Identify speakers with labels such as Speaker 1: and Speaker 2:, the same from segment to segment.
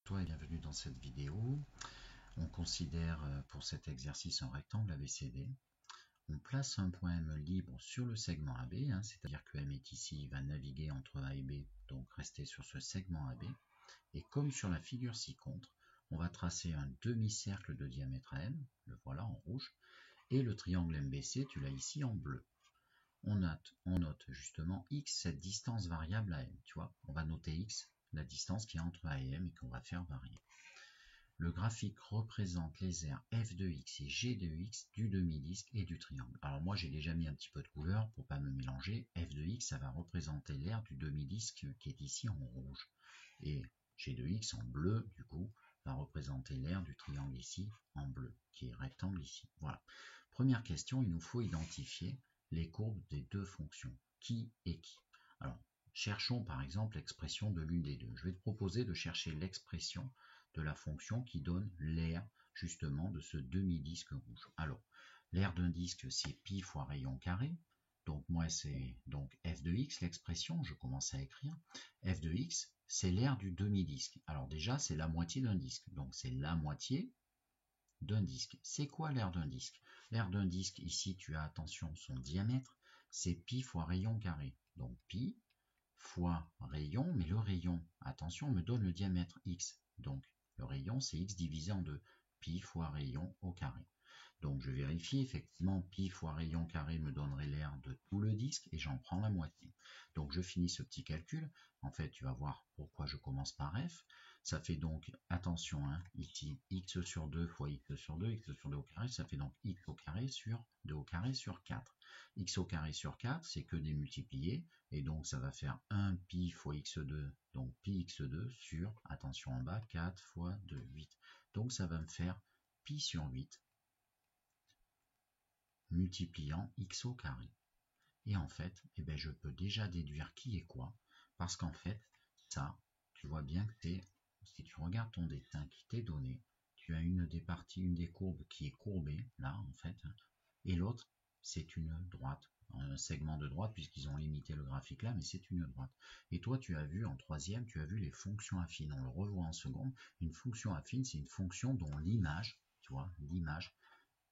Speaker 1: Toi et bienvenue dans cette vidéo. On considère pour cet exercice un rectangle ABCD. On place un point M libre sur le segment AB, c'est-à-dire que M est ici, il va naviguer entre A et B, donc rester sur ce segment AB. Et comme sur la figure ci-contre, on va tracer un demi-cercle de diamètre à M, le voilà en rouge, et le triangle MBC, tu l'as ici en bleu. On note justement X, cette distance variable à M, tu vois, on va noter X, la distance qui est entre A et M et qu'on va faire varier. Le graphique représente les aires f de x et g de x du demi-disque et du triangle. Alors moi j'ai déjà mis un petit peu de couleur pour pas me mélanger. F de x ça va représenter l'aire du demi-disque qui est ici en rouge. Et g de x en bleu du coup va représenter l'aire du triangle ici en bleu, qui est rectangle ici. Voilà. Première question, il nous faut identifier les courbes des deux fonctions. Qui et qui? Alors, cherchons par exemple l'expression de l'une des deux. Je vais te proposer de chercher l'expression de la fonction qui donne l'aire justement de ce demi-disque rouge. Alors, l'aire d'un disque, c'est pi fois rayon carré. Donc moi, c'est donc f de x, l'expression, je commence à écrire. F de x, c'est l'aire du demi-disque. Alors déjà, c'est la moitié d'un disque. Donc c'est la moitié d'un disque. C'est quoi l'aire d'un disque? L'aire d'un disque, ici, tu as, attention, son diamètre, c'est pi fois rayon carré. Donc pi fois rayon, mais le rayon, attention, me donne le diamètre x. Donc le rayon, c'est x divisé en 2. Pi fois rayon au carré. Donc je vérifie, effectivement, pi fois rayon carré me donnerait l'aire de tout le disque et j'en prends la moitié. Donc je finis ce petit calcul. En fait, tu vas voir pourquoi je commence par f. Ça fait donc, attention, ici, x sur 2 fois x sur 2, x sur 2 au carré, ça fait donc x au carré sur 2 au carré sur 4. X au carré sur 4, c'est que des multipliés, et donc ça va faire 1 pi fois x2, donc pi x2 sur, attention en bas, 4 fois 2, 8. Donc ça va me faire pi sur 8 multipliant x au carré. Et en fait, je peux déjà déduire qui est quoi, parce qu'en fait, ça, tu vois bien que c'est, si tu regardes ton dessin qui t'est donné, tu as une des parties, une des courbes qui est courbée, là, en fait, et l'autre, c'est une droite, un segment de droite, puisqu'ils ont limité le graphique là, mais c'est une droite. Et toi, tu as vu, en troisième, tu as vu les fonctions affines, on le revoit en seconde. Une fonction affine, c'est une fonction dont l'image, tu vois, l'image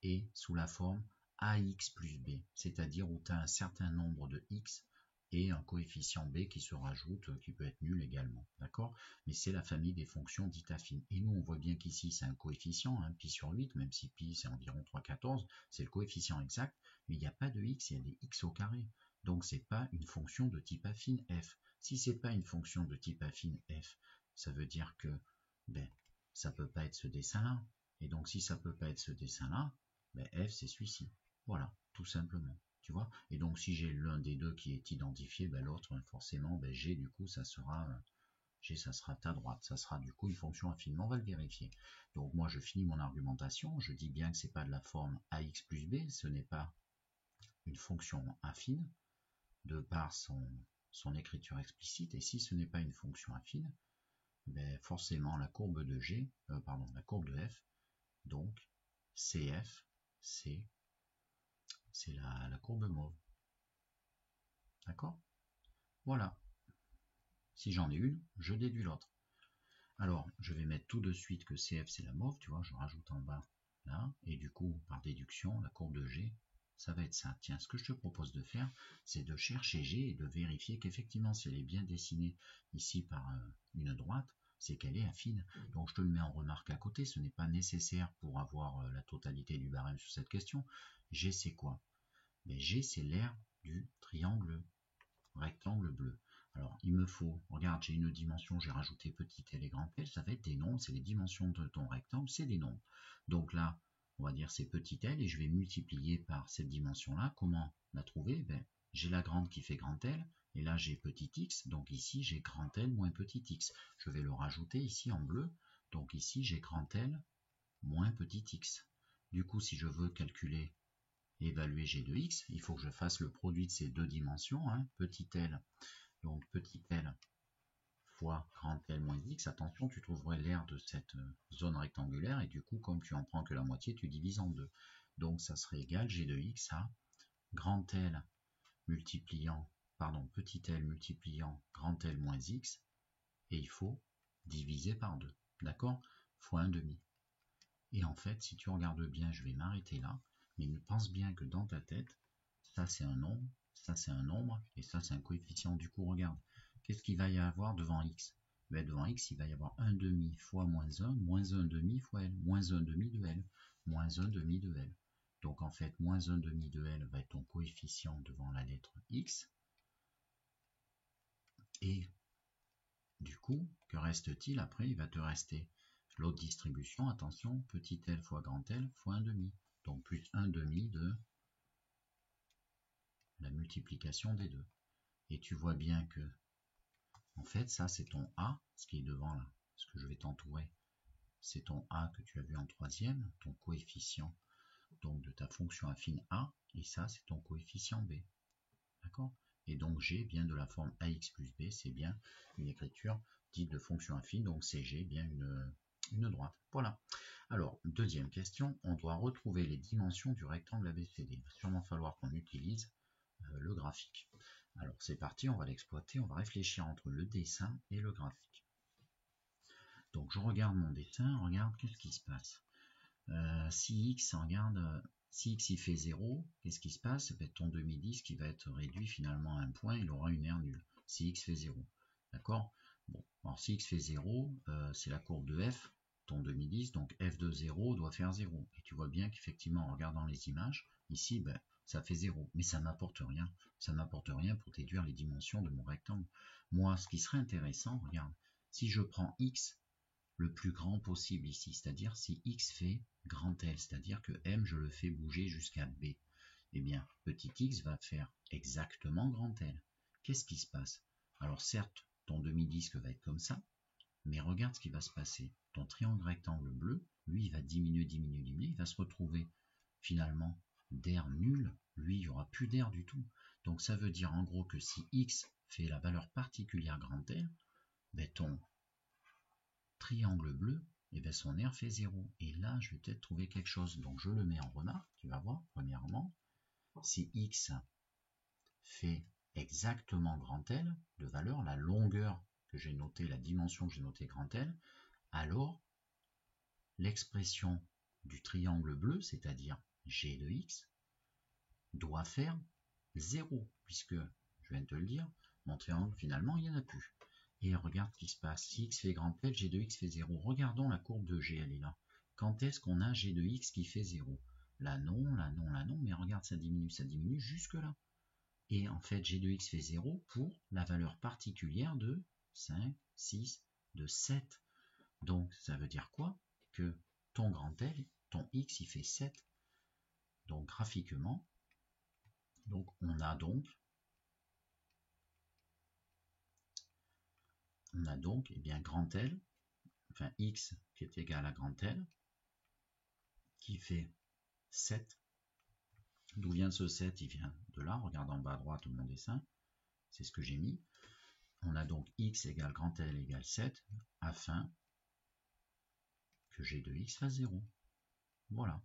Speaker 1: est sous la forme ax plus b, c'est-à-dire où tu as un certain nombre de x et un coefficient b qui se rajoute, qui peut être nul également, d'accord? Mais c'est la famille des fonctions dites affines. Et nous, on voit bien qu'ici, c'est un coefficient, pi sur 8, même si pi, c'est environ 3,14, c'est le coefficient exact, mais il n'y a pas de x, il y a des x au carré. Donc, c'est pas une fonction de type affine f. Si c'est pas une fonction de type affine f, ça veut dire que, ça peut pas être ce dessin-là. Et donc, si ça peut pas être ce dessin-là, f, c'est celui-ci. Voilà, tout simplement. Tu vois? Et donc, si j'ai l'un des deux qui est identifié, l'autre, forcément, G, du coup, ça sera G, ça sera ta droite. Ça sera, du coup, une fonction affine. On va le vérifier. Donc, moi, je finis mon argumentation. Je dis bien que c'est pas de la forme ax plus b. Ce n'est pas une fonction affine, de par son écriture explicite. Et si ce n'est pas une fonction affine, forcément, la courbe de G, la courbe de f, donc, CF, c'est la courbe mauve. D'accord? Voilà. Si j'en ai une, je déduis l'autre. Alors, je vais mettre tout de suite que CF c'est la mauve, tu vois, je rajoute en bas là, et du coup, par déduction, la courbe de G, ça va être ça. Tiens, ce que je te propose de faire, c'est de chercher G et de vérifier qu'effectivement, si elle est bien dessinée ici par une droite, c'est qu'elle est affine. Donc je te le mets en remarque à côté, ce n'est pas nécessaire pour avoir la totalité du barème sur cette question. G c'est quoi? G c'est l'aire du triangle rectangle bleu. Alors il me faut, regarde, j'ai une dimension, j'ai rajouté petit l et grand L, ça va être des nombres, c'est les dimensions de ton rectangle, c'est des nombres. Donc là, on va dire c'est petit l et je vais multiplier par cette dimension-là. Comment la trouver? J'ai la grande qui fait grand L, et là j'ai petit x, donc ici j'ai grand L moins petit x. Je vais le rajouter ici en bleu, donc ici j'ai grand L moins petit x. Du coup, si je veux calculer et évaluer g de x, il faut que je fasse le produit de ces deux dimensions, petit l, donc petit l fois grand L moins x. Attention, tu trouverais l'aire de cette zone rectangulaire, et du coup, comme tu en prends que la moitié, tu divises en deux. Donc ça serait égal g de x à grand L multipliant, petit l multipliant grand L moins x, et il faut diviser par 2. d'accord, fois 1,5. Et en fait, si tu regardes bien, je vais m'arrêter là, mais pense bien que dans ta tête, ça c'est un nombre, ça c'est un nombre, et ça c'est un coefficient. Du coup, regarde, qu'est-ce qu'il va y avoir devant x? Ben, devant x, il va y avoir 1,5 fois moins 1, moins 1,5 fois L, moins 1,5 de L, moins 1,5 de L. Donc en fait, moins 1,5 de L va être ton coefficient devant la lettre x. Et du coup, que reste-t-il après? Il va te rester l'autre distribution, attention, petit l fois grand L fois 1,5. Donc plus 1,5 de la multiplication des deux. Et tu vois bien que, en fait, ça c'est ton A, ce qui est devant là, ce que je vais t'entourer. C'est ton A que tu as vu en troisième, ton coefficient donc de ta fonction affine A, et ça c'est ton coefficient B. D'accord? Et donc G vient de la forme AX plus B, c'est bien une écriture dite de fonction affine, donc c'est G bien une droite. Voilà. Alors, deuxième question, on doit retrouver les dimensions du rectangle ABCD. Il va sûrement falloir qu'on utilise le graphique. Alors c'est parti, on va l'exploiter, on va réfléchir entre le dessin et le graphique. Donc je regarde mon dessin, regarde qu'est-ce qui se passe. Si x, si x il fait 0, qu'est-ce qui se passe? Ça va être ton demi-10 qui va être réduit finalement à un point, il aura une aire nulle, si x fait 0. D'accord? Bon, alors si x fait 0, c'est la courbe de f, ton demi-10, donc f de 0 doit faire 0. Et tu vois bien qu'effectivement, en regardant les images, ici, ben, ça fait 0, mais ça m'apporte rien. Ça m'apporte rien pour déduire les dimensions de mon rectangle. Moi, ce qui serait intéressant, regarde, si je prends x le plus grand possible ici, c'est-à-dire si x fait grand L, c'est-à-dire que m je le fais bouger jusqu'à b, eh bien petit x va faire exactement grand L. Qu'est-ce qui se passe? Alors certes, ton demi-disque va être comme ça, mais regarde ce qui va se passer. Ton triangle rectangle bleu, lui, il va diminuer, diminuer, diminuer, il va se retrouver finalement d'air nul, lui, il n'y aura plus d'air du tout. Donc ça veut dire en gros que si x fait la valeur particulière grand L, ben ton triangle bleu, et bien son aire fait 0. Et là, je vais peut-être trouver quelque chose. Donc je le mets en remarque, tu vas voir, premièrement, si x fait exactement grand L, de valeur, la longueur que j'ai notée, la dimension que j'ai notée grand L, alors l'expression du triangle bleu, c'est-à-dire g de x, doit faire 0, puisque, je viens de te le dire, mon triangle, finalement, il n'y en a plus. Et regarde ce qui se passe. Si x fait grand L, g de x fait 0. Regardons la courbe de g, elle est là. Quand est-ce qu'on a g de x qui fait 0? Là non, là non, là non, mais regarde, ça diminue jusque là. Et en fait, g de x fait 0 pour la valeur particulière de 5, 6, de 7. Donc, ça veut dire quoi? Que ton grand L, ton x, il fait 7. Donc, graphiquement, donc on a donc eh bien, grand L, enfin x qui est égal à grand L, qui fait 7. D'où vient ce 7? Il vient de là, regarde en bas à droite mon dessin, c'est ce que j'ai mis. On a donc x égale grand L égale 7, afin que g de x fasse 0. Voilà.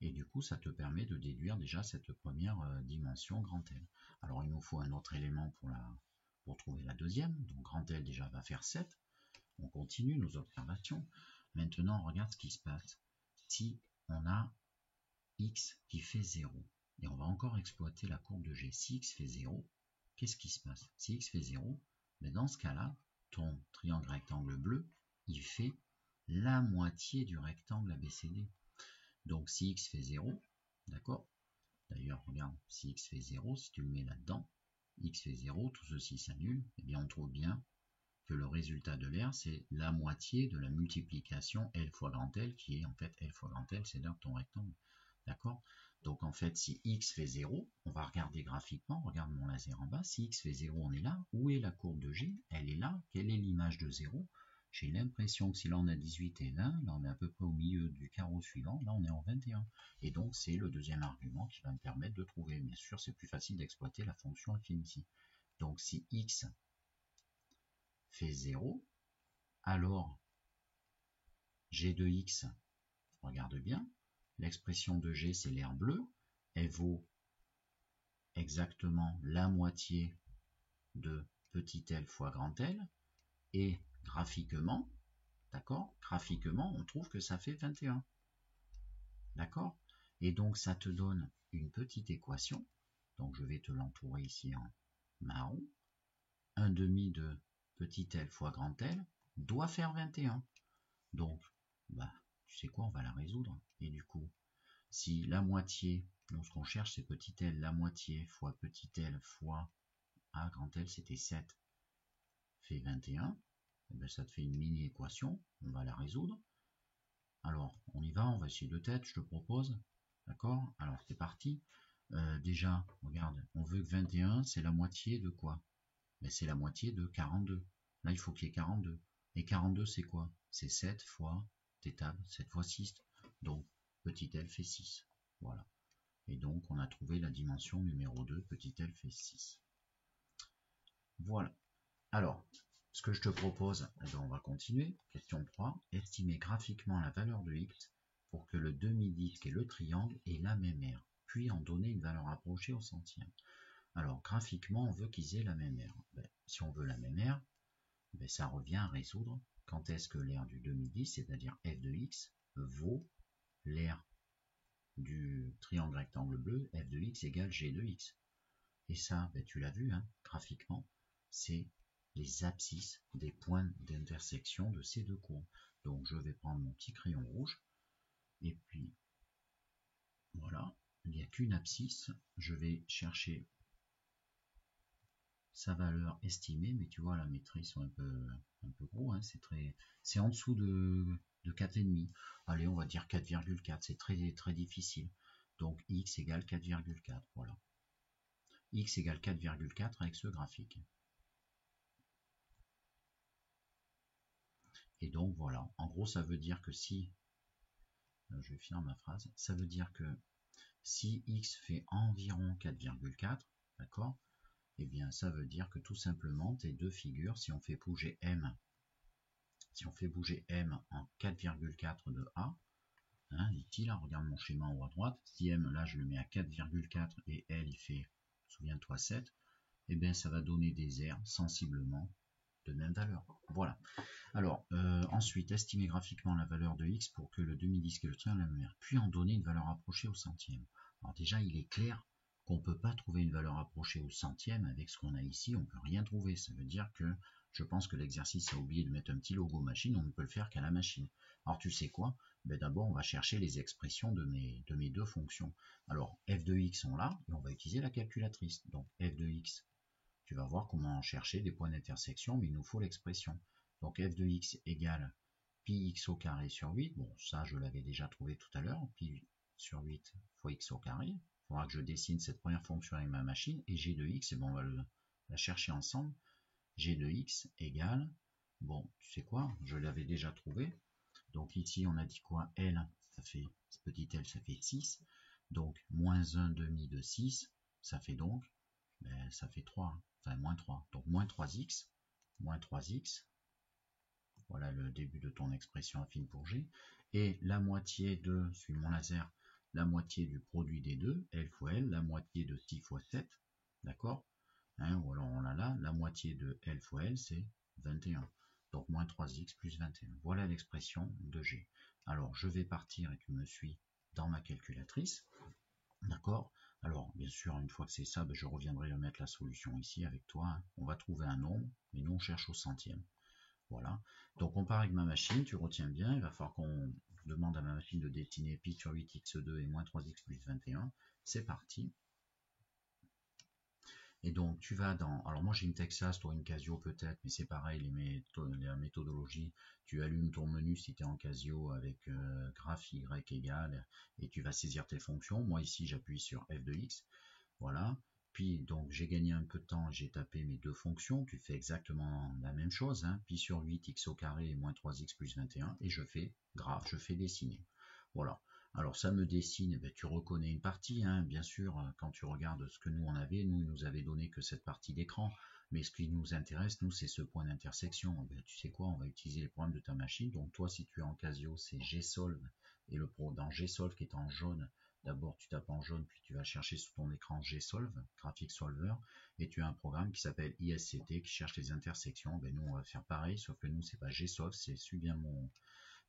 Speaker 1: Et du coup, ça te permet de déduire déjà cette première dimension grand L. Alors, il nous faut un autre élément pour trouver la deuxième. Donc, grand L déjà va faire 7. On continue nos observations. Maintenant, on regarde ce qui se passe. Si on a x qui fait 0, et on va encore exploiter la courbe de g. Si x fait 0, qu'est-ce qui se passe? Si x fait 0, mais dans ce cas-là, ton triangle rectangle bleu, il fait la moitié du rectangle ABCD. Donc si x fait 0, d'accord? D'ailleurs, regarde, si x fait 0, si tu le mets là-dedans, x fait 0, tout ceci s'annule, et bien on trouve bien que le résultat de l'aire, c'est la moitié de la multiplication L fois grand L, qui est en fait L fois grand L, c'est-à-dire ton rectangle. D'accord? Donc en fait, si x fait 0, on va regarder graphiquement, regarde mon laser en bas, si x fait 0, on est là. Où est la courbe de G? Elle est là. Quelle est l'image de 0? J'ai l'impression que si là on a 18 et 20, là on est à peu près au milieu du carreau suivant, là on est en 21. Et donc c'est le deuxième argument qui va me permettre de trouver. Bien sûr, c'est plus facile d'exploiter la fonction affine ici. Donc si x fait 0, alors g de x, regarde bien, l'expression de g c'est l'aire bleue, elle vaut exactement la moitié de petit l fois grand L, et graphiquement, D'accord? Graphiquement, on trouve que ça fait 21. D'accord? Et donc, ça te donne une petite équation. Donc, je vais te l'entourer ici en marron. 1 demi de petit l fois grand L doit faire 21. Donc, bah, tu sais quoi, on va la résoudre. Et du coup, si la moitié, donc ce qu'on cherche c'est petit l, la moitié fois petit l fois grand L, c'était 7, fait 21, et bien ça te fait une mini-équation, on va la résoudre. Alors, on y va, on va essayer de tête, je te propose. D'accord? Alors, c'est parti. Déjà, regarde, on veut que 21, c'est la moitié de quoi? Ben, c'est la moitié de 42. Là, il faut qu'il y ait 42. Et 42, c'est quoi? C'est 7 fois tes tables, 7 fois 6. Donc, petit l fait 6. Voilà. Et donc, on a trouvé la dimension numéro 2, petit l fait 6. Voilà. Alors, ce que je te propose, on va continuer. Question 3. Estimer graphiquement la valeur de x pour que le demi-disque et le triangle aient la même aire, puis en donner une valeur approchée au centième. Alors, graphiquement, on veut qu'ils aient la même aire. Ben, si on veut la même aire, ben, ça revient à résoudre quand est-ce que l'aire du demi-disque, c'est-à-dire f de x, vaut l'aire du triangle rectangle bleu, f de x égale g de x. Et ça, ben, tu l'as vu, hein, graphiquement, c'est les abscisses des points d'intersection de ces deux courbes. Donc je vais prendre mon petit crayon rouge, et puis voilà, il n'y a qu'une abscisse, je vais chercher sa valeur estimée, mais tu vois la maîtrise sont un peu gros, hein, c'est en dessous de 4,5. Allez, on va dire 4,4, c'est très difficile. Donc x égale 4,4, voilà. X égale 4,4 avec ce graphique. Et donc voilà, en gros ça veut dire que si, je vais finir ma phrase, ça veut dire que si x fait environ 4,4, d'accord, et bien ça veut dire que tout simplement tes deux figures, si on fait bouger m, en 4,4 de A, hein, ici là, regarde mon schéma en haut à droite, si m là je le mets à 4,4 et L il fait, souviens-toi 7, et bien ça va donner des aires sensiblement de même valeur. Voilà. Alors, ensuite, estimer graphiquement la valeur de x pour que le demi-disque et le triangle aient la même aire, puis en donner une valeur approchée au centième. Alors déjà, il est clair qu'on ne peut pas trouver une valeur approchée au centième avec ce qu'on a ici, on ne peut rien trouver. Ça veut dire que je pense que l'exercice a oublié de mettre un petit logo machine, on ne peut le faire qu'à la machine. Alors tu sais quoi? Ben, d'abord, on va chercher les expressions de mes deux fonctions. Alors, f de x sont là, et on va utiliser la calculatrice. Donc, f de x, tu vas voir comment chercher des points d'intersection, mais il nous faut l'expression. Donc f de x égale pi x au carré sur 8. Bon, ça, je l'avais déjà trouvé tout à l'heure. Pi sur 8 fois x au carré. Il faudra que je dessine cette première fonction avec ma machine. Et g de x, et bon, on va la chercher ensemble. G de x égale, bon, tu sais quoi, je l'avais déjà trouvé. Donc ici, on a dit quoi? L, ça fait, petit l, ça fait 6. Donc, moins 1 demi de 6, ça fait donc, ben, ça fait 3, enfin moins 3. Donc, moins 3x, voilà le début de ton expression affine pour G, et la moitié de, suis mon laser, la moitié du produit des deux, L fois L, la moitié de 6 fois 7, d'accord, hein, ou alors on l'a là, la moitié de L fois L, c'est 21, donc moins 3x plus 21, voilà l'expression de G. Alors je vais partir, et tu me suis dans ma calculatrice, d'accord. Alors bien sûr, une fois que c'est ça, ben, je reviendrai mettre la solution ici avec toi, hein. On va trouver un nombre, mais nous on cherche au centième. Voilà, donc on part avec ma machine, tu retiens bien, il va falloir qu'on demande à ma machine de dessiner pi sur 8x2 et moins 3x plus 21, c'est parti. Et donc tu vas dans, alors moi j'ai une Texas, toi une Casio peut-être, mais c'est pareil, la méthodologie, tu allumes ton menu si tu es en Casio avec graph y égale, et tu vas saisir tes fonctions, moi ici j'appuie sur f de x, voilà. Puis donc j'ai gagné un peu de temps, j'ai tapé mes deux fonctions, tu fais exactement la même chose, hein, pi sur 8 x au carré et moins 3x plus 21, et je fais graphe, je fais dessiner. Voilà. Alors ça me dessine, eh bien, tu reconnais une partie, hein, bien sûr, quand tu regardes ce que nous on avait, nous il nous avait donné que cette partie d'écran, mais ce qui nous intéresse, nous, c'est ce point d'intersection. Eh bien, tu sais quoi, on va utiliser les programmes de ta machine, donc toi si tu es en Casio, c'est Gsolve, et dans Gsolve qui est en jaune, D'abord, tu tapes en jaune, puis tu vas chercher sur ton écran GSolve, Graphic Solver, et tu as un programme qui s'appelle ISCT qui cherche les intersections. Ben, nous, on va faire pareil, sauf que nous, c'est pas GSolve,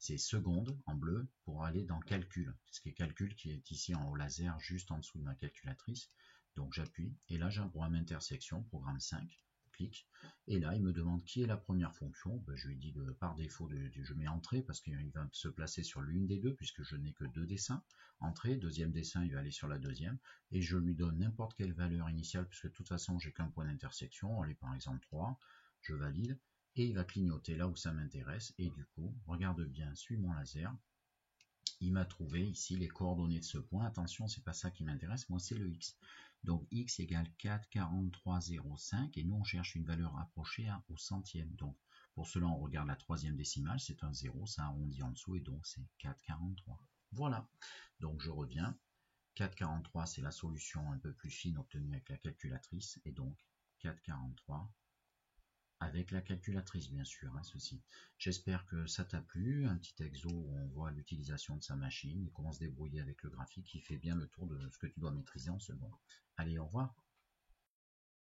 Speaker 1: c'est seconde en bleu pour aller dans calcul. Ce qui est calcul qui est ici en haut laser juste en dessous de ma calculatrice. Donc j'appuie et là j'ai un programme intersection, programme 5, clique. Et là il me demande qui est la première fonction. Ben, je lui dis par défaut je mets entrée parce qu'il va se placer sur l'une des deux puisque je n'ai que deux dessins. Entrée, deuxième dessin, il va aller sur la deuxième. Et je lui donne n'importe quelle valeur initiale puisque de toute façon j'ai qu'un point d'intersection. Allez par exemple 3, je valide. Et il va clignoter là où ça m'intéresse, et du coup, regarde bien, suis mon laser, il m'a trouvé ici les coordonnées de ce point. Attention, c'est pas ça qui m'intéresse, moi c'est le x. Donc x égale 4,4305, et nous on cherche une valeur approchée au centième. Donc pour cela on regarde la troisième décimale, c'est un 0, ça arrondit en dessous, et donc c'est 4,43. Voilà, donc je reviens, 4,43 c'est la solution un peu plus fine obtenue avec la calculatrice, et donc 4,43 avec la calculatrice bien sûr, hein, ceci. J'espère que ça t'a plu, un petit exo où on voit l'utilisation de sa machine et comment se débrouiller avec le graphique qui fait bien le tour de ce que tu dois maîtriser en second. Allez, au revoir.